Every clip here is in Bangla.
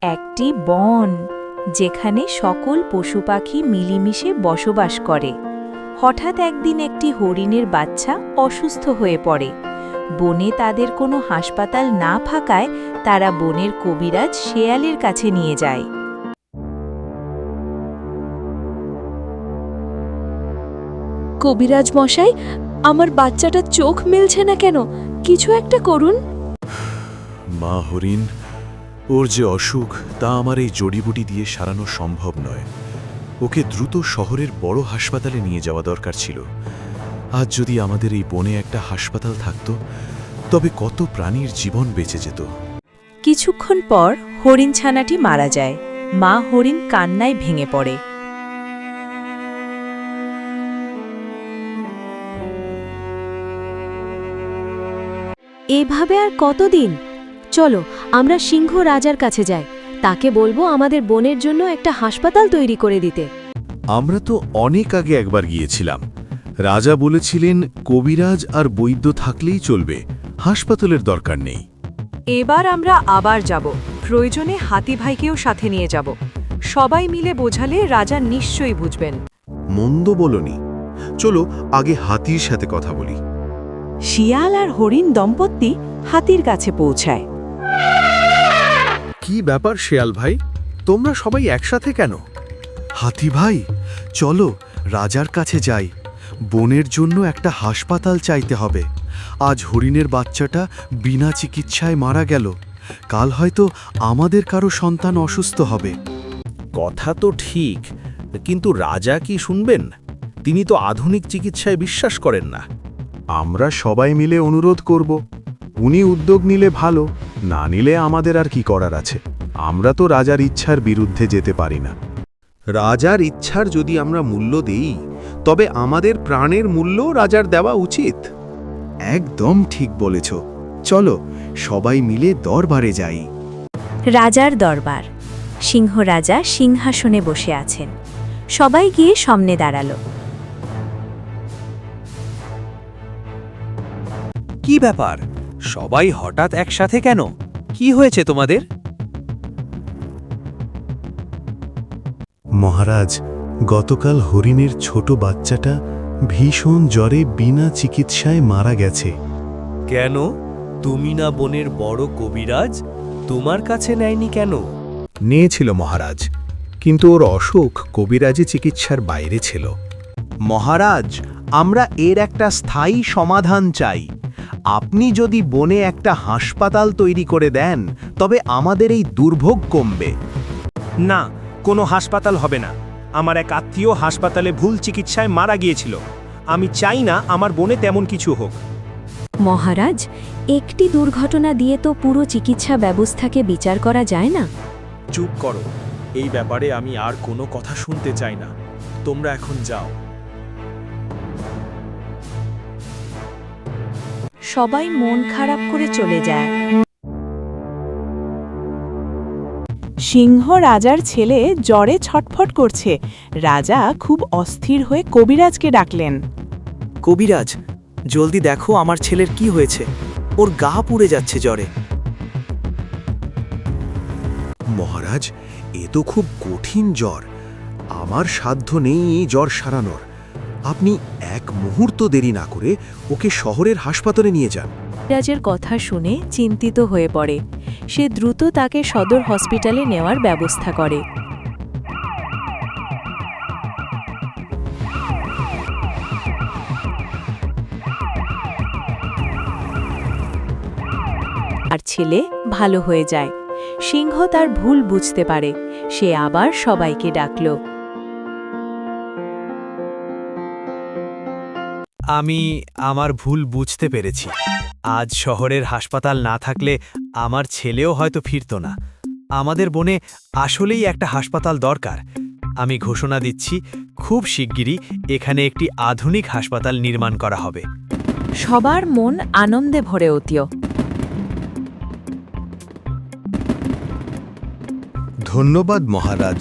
একটি বন যেখানে সকল পশু পাখি মিলেমিশে বসবাস করে। হঠাৎ একদিন একটি হরিণের বাচ্চা অসুস্থ হয়ে পড়ে। বনে তাদের কোনো হাসপাতাল না থাকায় তারা বনের কবিরাজ শেয়ালের কাছে নিয়ে যায়। কবিরাজ মশাই, আমার বাচ্চাটার চোখ মেলছে না কেন? কিছু একটা করুন। মা হরিণ, ওর যে অসুখ তা আমার এই জড়িবুটি দিয়ে সারানো সম্ভব নয়। ওকে দ্রুত শহরের বড় হাসপাতালে নিয়ে যাওয়া দরকার ছিল। আজ যদি আমাদের এই বনে একটা হাসপাতাল থাকত, তবে কত প্রাণীর জীবন বেঁচে যেত। কিছুক্ষণ পর হরিণ ছানাটি মারা যায়। মা হরিণ কান্নায় ভেঙে পড়ে। এভাবে আর কতদিন? চলো আমরা সিংহ রাজার কাছে যাই। তাকে বলবো আমাদের বনের জন্য একটা হাসপাতাল তৈরি করে দিতে। আমরা তো অনেক আগে একবার গিয়েছিলাম। রাজা বলেছিলেন কবিরাজ আর বৈদ্য থাকলেই চলবে, হাসপাতালের দরকার নেই। এবার আমরা আবার যাব। প্রয়োজনে হাতি ভাইকেও সাথে নিয়ে যাব। সবাই মিলে বোঝালে রাজা নিশ্চয়ই বুঝবেন। মন্দ বলনি, চলো আগে হাতির সাথে কথা বলি। শিয়াল আর হরিণ দম্পতি হাতির কাছে পৌঁছায়। কি ব্যাপার শিয়াল ভাই, তোমরা সবাই একসাথে কেন? হাতি ভাই, চলো রাজার কাছে যাই। বনের জন্য একটা হাসপাতাল চাইতে হবে। আজ হরিণের বাচ্চাটা বিনা চিকিৎসায় মারা গেল। কাল হয়তো আমাদের কারো সন্তান অসুস্থ হবে। কথা তো ঠিক, কিন্তু রাজা কি শুনবেন? তিনি তো আধুনিক চিকিৎসায় বিশ্বাস করেন না। আমরা সবাই মিলে অনুরোধ করব। উনি উদ্যোগ নিলে ভালো, না নিলে আমাদের আর কি করার আছে। আমরা তো রাজার ইচ্ছার বিরুদ্ধে যেতে পারি না। রাজার ইচ্ছার যদি আমরা মূল্য দেই, তবে আমাদের প্রাণের মূল্য রাজার দেওয়া উচিত। একদম ঠিক বলেছ। চলো সবাই মিলে দরবারে যাই। রাজার দরবার। সিংহ রাজা সিংহাসনে বসে আছেন। সবাই গিয়ে সামনে দাঁড়ালো। কি ব্যাপার, সবাই হঠাৎ একসাথে কেন? কি হয়েছে তোমাদের? মহারাজ, গতকাল হরিণের ছোট বাচ্চাটা ভীষণ জ্বরে বিনা চিকিৎসায় মারা গেছে। কেন? তুমি না বনের বড় কবিরাজ, তোমার কাছে নেয়নি কেন? নিয়েছিল মহারাজ, কিন্তু ওর অসুখ কবিরাজি চিকিৎসার বাইরে ছিল। মহারাজ, আমরা এর একটা স্থায়ী সমাধান চাই। আপনি যদি বনে একটা হাসপাতাল তৈরি করে দেন, তবে আমাদের এই দুর্ভোগ কমবে। না, কোনো হাসপাতাল হবে না। আমার এক আত্মীয় হাসপাতালে ভুল চিকিৎসায় মারা গিয়েছিল। আমি চাই না আমার বনে তেমন কিছু হোক। মহারাজ, একটি দুর্ঘটনা দিয়ে তো পুরো চিকিৎসা ব্যবস্থাকে বিচার করা যায় না। চুপ করো, এই ব্যাপারে আমি আর কোনো কথা শুনতে চাই না। তোমরা এখন যাও। সবাই মন খারাপ করে চলে যায়। সিংহ রাজার ছেলে জ্বরে ছটফট করছে। রাজা খুব অস্থির হয়ে কবিরাজকে ডাকলেন। কবিরাজ, জলদি দেখো আমার ছেলের কি হয়েছে। ওর গা পুড়ে যাচ্ছে জ্বরে। মহারাজ, এ তো খুব কঠিন জ্বর। আমার সাধ্য নেই এই জ্বর সারানোর। আপনি এক মুহূর্ত দেরি না করে ওকে শহরের হাসপাতালে নিয়ে যান। রাজের কথা শুনে চিন্তিত হয়ে পড়ে। সে দ্রুত তাকে সদর হসপিটালে নেওয়ার ব্যবস্থা করে। আর ছেলে ভালো হয়ে যায়। সিংহ তার ভুল বুঝতে পারে। সে আবার সবাইকে ডাকল। আমি আমার ভুল বুঝতে পেরেছি। আজ শহরের হাসপাতাল না থাকলে আমার ছেলেও হয়তো ফিরত না। আমাদের বনে আসলেই একটা হাসপাতাল দরকার। আমি ঘোষণা দিচ্ছি, খুব শিগগিরই এখানে একটি আধুনিক হাসপাতাল নির্মাণ করা হবে। সবার মন আনন্দে ভরে উঠল। ধন্যবাদ মহারাজ,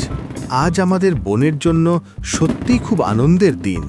আজ আমাদের বনের জন্য সত্যিই খুব আনন্দের দিন।